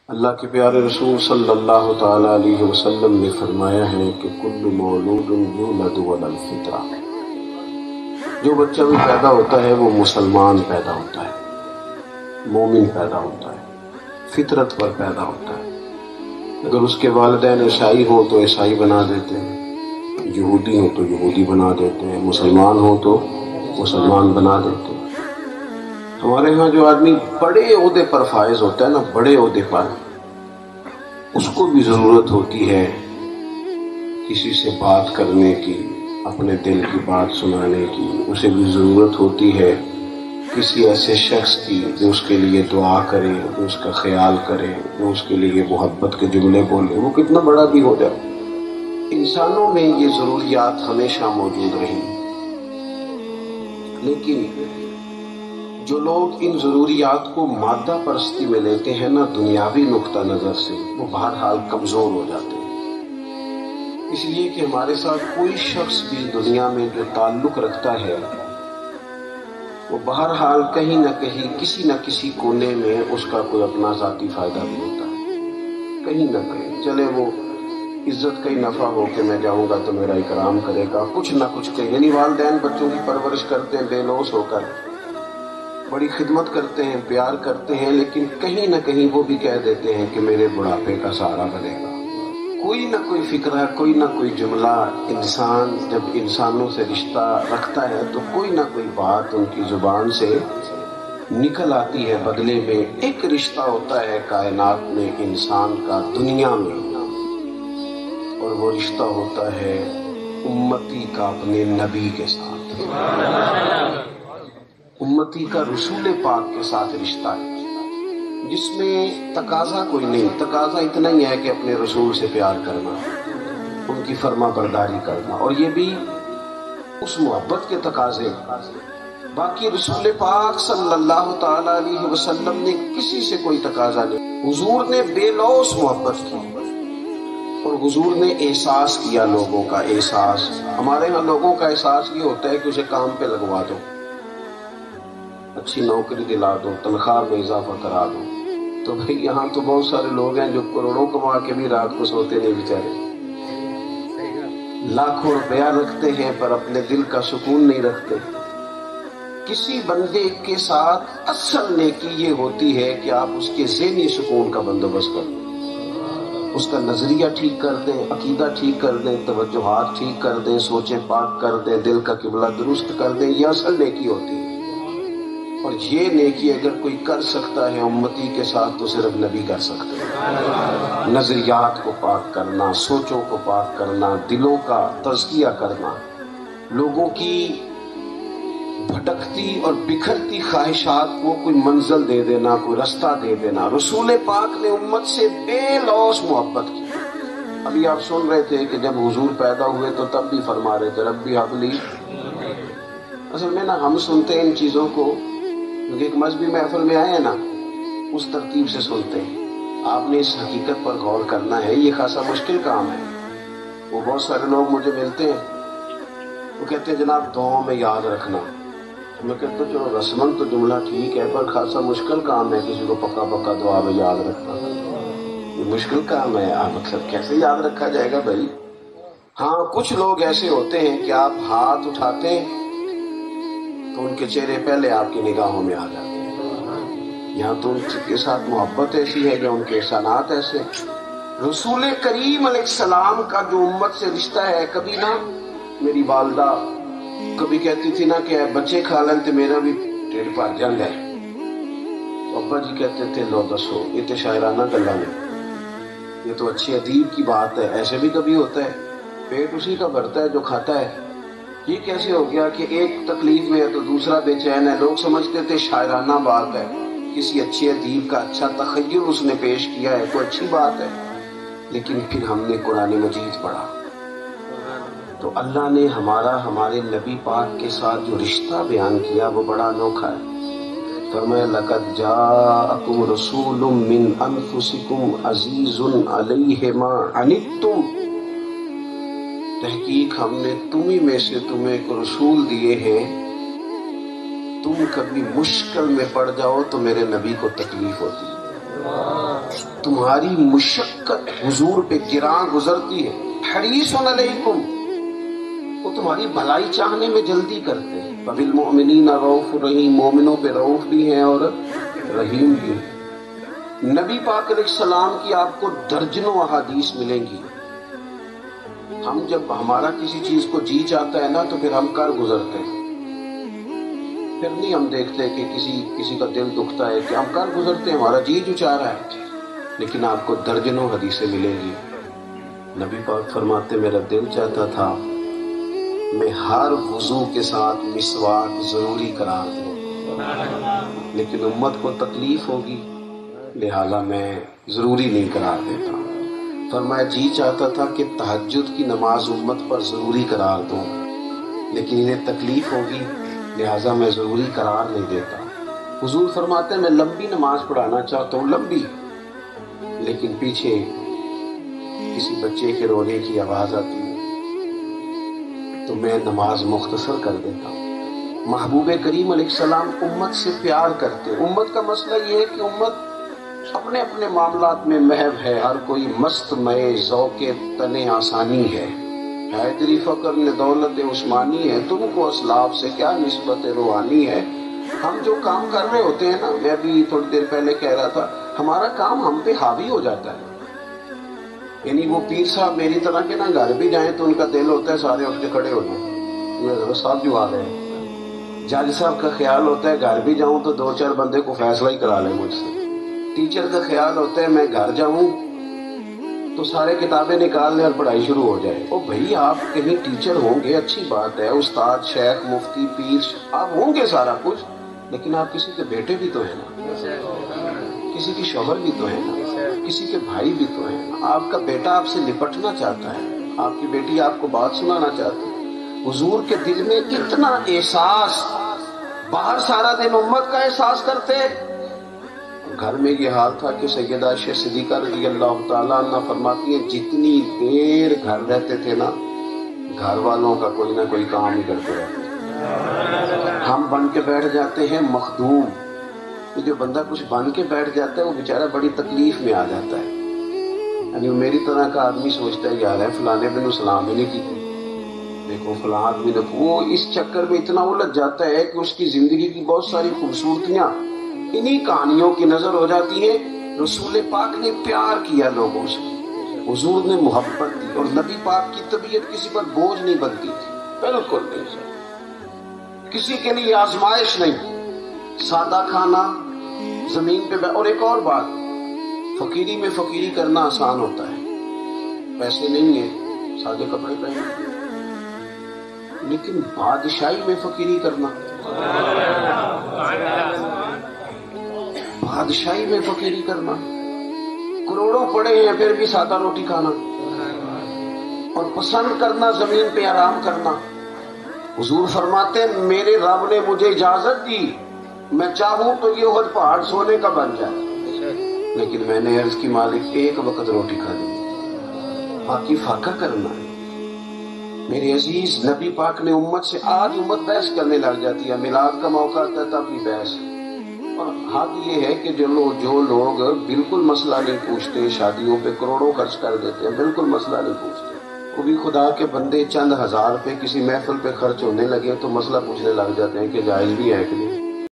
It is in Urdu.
اللہ کے پیارے رسول صلی اللہ تعالیٰ علیہ وسلم نے فرمایا ہے کہ کل مولود یولد علی الفطرہ، جو بچہ بھی پیدا ہوتا ہے وہ مسلمان پیدا ہوتا ہے، مومن پیدا ہوتا ہے، فطرت پر پیدا ہوتا ہے۔ اگر اس کے والدین عیسائی ہوں تو عیسائی بنا دیتے ہیں، یہودی ہوں تو یہودی بنا دیتے ہیں، مسلمان ہوں تو مسلمان بنا دیتے ہیں۔ ہمارے ہاں جو آدمی بڑے عہدے پر فائز ہوتا ہے نا، بڑے عہدے پر، اس کو بھی ضرورت ہوتی ہے کسی سے بات کرنے کی، اپنے دل کی بات سنانے کی، اسے بھی ضرورت ہوتی ہے کسی ایسے شخص کی جو اس کے لیے دعا کرے، جو اس کا خیال کرے، جو اس کے لیے محبت کے جملے بولے، وہ کتنا بڑا بھی ہو جائے۔ انسانوں میں یہ ضروریات ہمیشہ موجود رہی، لیکن جو لوگ ان ضروریات کو مادہ پرستی میں لیتے ہیں نا، دنیاوی نقطہ نظر سے، وہ بہرحال کمزور ہو جاتے ہیں۔ اس لیے کہ ہمارے ساتھ کوئی شخص بھی دنیا میں جو تعلق رکھتا ہے، وہ بہرحال کہیں نہ کہیں کسی نہ کسی کونے میں اس کا کوئی اپنا ذاتی فائدہ بھی ہوتا ہے، کہیں نہ کہیں، چلے وہ عزت کا ہی نفع ہو کہ میں جاؤں گا تو میرا اکرام کرے گا، کچھ نہ کچھ کہیں، یعنی والدین بچوں کی پرورش کرتے ہیں بے لوث ہو کر، بڑی خدمت کرتے ہیں، پیار کرتے ہیں، لیکن کہیں نہ کہیں وہ بھی کہہ دیتے ہیں کہ میرے بڑھاپے کا سہارا بنے گا۔ کوئی نہ کوئی فکرہ، کوئی نہ کوئی جملہ، انسان جب انسانوں سے رشتہ رکھتا ہے تو کوئی نہ کوئی بات ان کی زبان سے نکل آتی ہے، بدلے میں ایک رشتہ ہوتا ہے کائنات میں انسان کا دنیا میں، اور وہ رشتہ ہوتا ہے امتی کا اپنے نبی کے ساتھ، امتی کا رسول پاک کے ساتھ رشتہ ہے، جس میں تقاضا کوئی نہیں، تقاضا اتنا ہی ہے کہ اپنے رسول سے پیار کرنا، ان کی فرما برداری کرنا، اور یہ بھی اس محبت کے تقاضے۔ باقی رسول پاک صلی اللہ تعالی علیہ وسلم نے کسی سے کوئی تقاضا نہیں، حضور نے بے لوث محبت کی، اور حضور نے احساس کیا لوگوں کا احساس۔ ہمارے ہاں لوگوں کا احساس یہ ہوتا ہے کہ اسے کام پہ لگوا دو، اچھی نوکری دلا دو، تنخواہ میں اضافہ کرا دو۔ تو بھئی یہاں تو بہت سارے لوگ ہیں جو کروڑوں کما کے بھی رات کو سوتے نہیں بیچارے، لاکھوں روپیہ رکھتے ہیں پر اپنے دل کا سکون نہیں رکھتے۔ کسی بندے کے ساتھ اصل نیکی یہ ہوتی ہے کہ آپ اس کے ذہنی سکون کا بندوبست کر دیں، اس کا نظریہ ٹھیک کر دیں، عقیدہ ٹھیک کر دیں، توجہات ٹھیک کر دیں، سوچیں پاک کر دیں، دل کا قبلہ درست کر دیں، یہ اصل نیکی ہوتی ہے۔ اور یہ نیکی اگر کوئی کر سکتا ہے امتی کے ساتھ تو صرف نبی کر سکتے ہیں۔ نظریات کو پاک کرنا، سوچوں کو پاک کرنا، دلوں کا تزکیہ کرنا، لوگوں کی بھٹکتی اور بکھرتی خواہشات کو کوئی منزل دے دینا، کوئی رستہ دے دینا۔ رسول پاک نے امت سے بے لوث محبت کی۔ ابھی آپ سن رہے تھے کہ جب حضور پیدا ہوئے تو تب بھی فرما رہے تھے ربی حب لی۔ اصل میں نا ہم سنتے ہیں ان چیزوں کو کیونکہ ایک مذہبی محفل میں آئے ہیں نا، اس ترتیب سے سنتے ہیں۔ آپ نے اس حقیقت پر غور کرنا ہے، یہ خاصا مشکل کام ہے۔ وہ بہت سارے لوگ مجھے ملتے ہیں، وہ کہتے ہیں جناب دعاؤں میں یاد رکھنا۔ میں کہتا ہوں چلو رسمن تو جملہ ٹھیک ہے، پر خاصا مشکل کام ہے کسی کو پکا پکا دعا میں یاد رکھنا، یہ مشکل کام ہے۔ مطلب کیسے یاد رکھا جائے گا بھائی؟ ہاں کچھ لوگ ایسے ہوتے ہیں کہ آپ ہاتھ اٹھاتے ہیں تو ان کے چہرے پہلے آپ کی نگاہوں میں آ جاتے ہیں، یہاں تو ان کے ساتھ محبت ایسی ہے کہ ان کے احسانات ایسے۔ رسول کریم علیہ السلام کا جو امت سے رشتہ ہے، کبھی نہ میری والدہ کبھی کہتی تھی نا کہ بچے کھا لیں تو میرا بھی ٹھیڈ بھر جاتا ہے، تو ابا جی کہتے تھے لو دسو یہ تو شاعرانہ گلا نہیں، یہ تو اچھی ادیب کی بات ہے، ایسے بھی کبھی ہوتا ہے، پیٹ اسی کا بھرتا ہے جو کھاتا ہے۔ یہ کیسے ہو گیا کہ ایک تکلیف میں ہے تو دوسرا بے چین ہے؟ لوگ سمجھتے تھے شاعرانہ بات ہے، کسی اچھی ادیب کا اچھا تخیل اس نے پیش کیا ہے تو اچھی بات ہے۔ لیکن پھر ہم نے قرآن مجید پڑھا تو اللہ نے ہمارے نبی پاک کے ساتھ جو رشتہ بیان کیا وہ بڑا انوکھا ہے۔ فرمایا لقد جاءکم رسول من انفسکم عزیز علیہ ما عنتم، تحقیق ہم نے تمہیں میں سے تمہیں ایک رسول دیے ہیں، تم کبھی مشکل میں پڑ جاؤ تو میرے نبی کو تکلیف ہوتی ہے، تمہاری مشقت حضور پہ گراں گزرتی ہے. حریص علیکم، وہ تمہاری بھلائی چاہنے میں جلدی کرتے ہیں. وبالمؤمنین رؤوف رحیم، مومنوں پہ رؤوف بھی ہیں اور رحیم بھی ہیں. نبی پاک علیہ السلام کی آپ کو درجنوں احادیث ملیں گی. ہم جب ہمارا کسی چیز کو جی چاہتا ہے نا تو پھر ہم کر گزرتے ہیں. پھر نہیں ہم دیکھتے کہ کسی کا دل دکھتا ہے، کہ ہم کر گزرتے ہیں، ہمارا جی جو چاہ رہا ہے. لیکن آپ کو درجنوں حدیثیں ملیں گی. نبی پاک فرماتے میرا دل چاہتا تھا میں ہر وضو کے ساتھ مسواک ضروری قرار دوں، لیکن امت کو تکلیف ہوگی لہذا میں ضروری نہیں قرار دیتا. فرمایا جی چاہتا تھا کہ تہجد کی نماز امت پر ضروری قرار دوں، لیکن انہیں تکلیف ہوگی لہٰذا میں ضروری قرار نہیں دیتا. حضور فرماتے ہیں میں لمبی نماز پڑھانا چاہتا ہوں، لمبی، لیکن پیچھے کسی بچے کے رونے کی آواز آتی ہے تو میں نماز مختصر کر دیتا ہوں. محبوب کریم علیہ السلام امت سے پیار کرتے. امت کا مسئلہ یہ ہے کہ امت اپنے اپنے معاملات میں محو ہے، ہر کوئی مست مئے ذوق تن آسانی ہے. حیدری فقر نے دولت عثمانی ہے، تم کو اسلاف سے کیا نسبت روحانی ہے. ہم جو کام کر رہے ہوتے ہیں نا، میں بھی تھوڑی دیر پہلے کہہ رہا تھا، ہمارا کام ہم پہ حاوی ہو جاتا ہے. یعنی وہ پیر صاحب میری طرح کے نا گھر بھی جائیں تو ان کا دل ہوتا ہے سارے اٹھ کے کھڑے ہو جائیں، صاحب جو آ گئے. جج صاحب کا خیال ہوتا ہے گھر بھی جاؤں تو 2-4 بندے کو فیصلہ ہی کرا لیں مجھ سے. ٹیچر کا خیال ہوتا ہے میں گھر جاؤں تو سارے کتابیں نکال لیں اور پڑھائی شروع ہو جائے. او بھائی آپ کہیں ٹیچر ہوں گے اچھی بات ہے، استاد شیخ مفتی پیر آپ ہوں گے سارا کچھ، لیکن آپ کسی کے بیٹے بھی تو ہیں نا، کسی کی شوہر بھی تو ہے نا، کسی کے بھائی بھی تو ہیں نا. آپ کا بیٹا آپ سے نپٹنا چاہتا ہے، آپ کی بیٹی آپ کو بات سنانا چاہتی ہے. حضور کے دل میں اتنا احساس، باہر سارا دن امت کا احساس کرتے. گھر میں یہ حال تھا کہ سیدہ عائشہ صدیقہ رضی اللہ تعالیٰ عنہ فرماتی ہیں جتنی دیر گھر رہتے تھے نا، گھر والوں کا کوئی نہ کوئی کام ہی کرتے رہتے. ہم بن کے بیٹھ جاتے ہیں مخدوم. یہ جو بندہ کچھ بن کے بیٹھ جاتا ہے وہ بیچارہ بڑی تکلیف میں آ جاتا ہے. یعنی میری طرح کا آدمی سوچتا ہے یار ہے فلانے بن سلام ہی نہیں کی، دیکھو فلاں آدمی نے، وہ اس چکر میں اتنا الجھ جاتا ہے کہ اس کی زندگی کی بہت ساری خوبصورتیاں انہی کہانیوں کی نظر ہو جاتی ہے. رسول پاک نے پیار کیا لوگوں سے، حضور نے محبت دی، اور نبی پاک کی طبیعت کسی پر بوجھ نہیں بنتی تھی، بالکل نہیں، کسی کے لیے آزمائش نہیں. سادہ کھانا زمین پہ اور ایک اور بات، فقیری میں فقیری کرنا آسان ہوتا ہے، پیسے نہیں ہیں سادے کپڑے پہنے، لیکن بادشاہی میں فقیری کرنا، بادشاہی میں فقیری کرنا، کروڑوں پڑے ہیں پھر بھی سادہ روٹی کھانا، اور پسند کرنا زمین پہ آرام کرنا. حضور فرماتے ہیں میرے رب نے مجھے اجازت دی، میں چاہوں تو یہ احد پہاڑ سونے کا بن جائے، لیکن میں نے عرض کی مالک ایک وقت روٹی کھانی، باقی فاقہ کرنا ہے. میرے عزیز نبی پاک نے امت سے، آج امت بحث کرنے لگ جاتی ہے، میلاد کا موقع آتا ہے تب بھی بحث. اور حق یہ ہے کہ جو لوگ بالکل مسئلہ نہیں پوچھتے، شادیوں پہ کروڑوں خرچ کر دیتے ہیں، بالکل مسئلہ نہیں پوچھتے، وہ بھی خدا کے بندے چند ہزار پہ کسی محفل پہ خرچ ہونے لگے تو مسئلہ پوچھنے لگ جاتے ہیں کہ جائز بھی ہے کہ نہیں.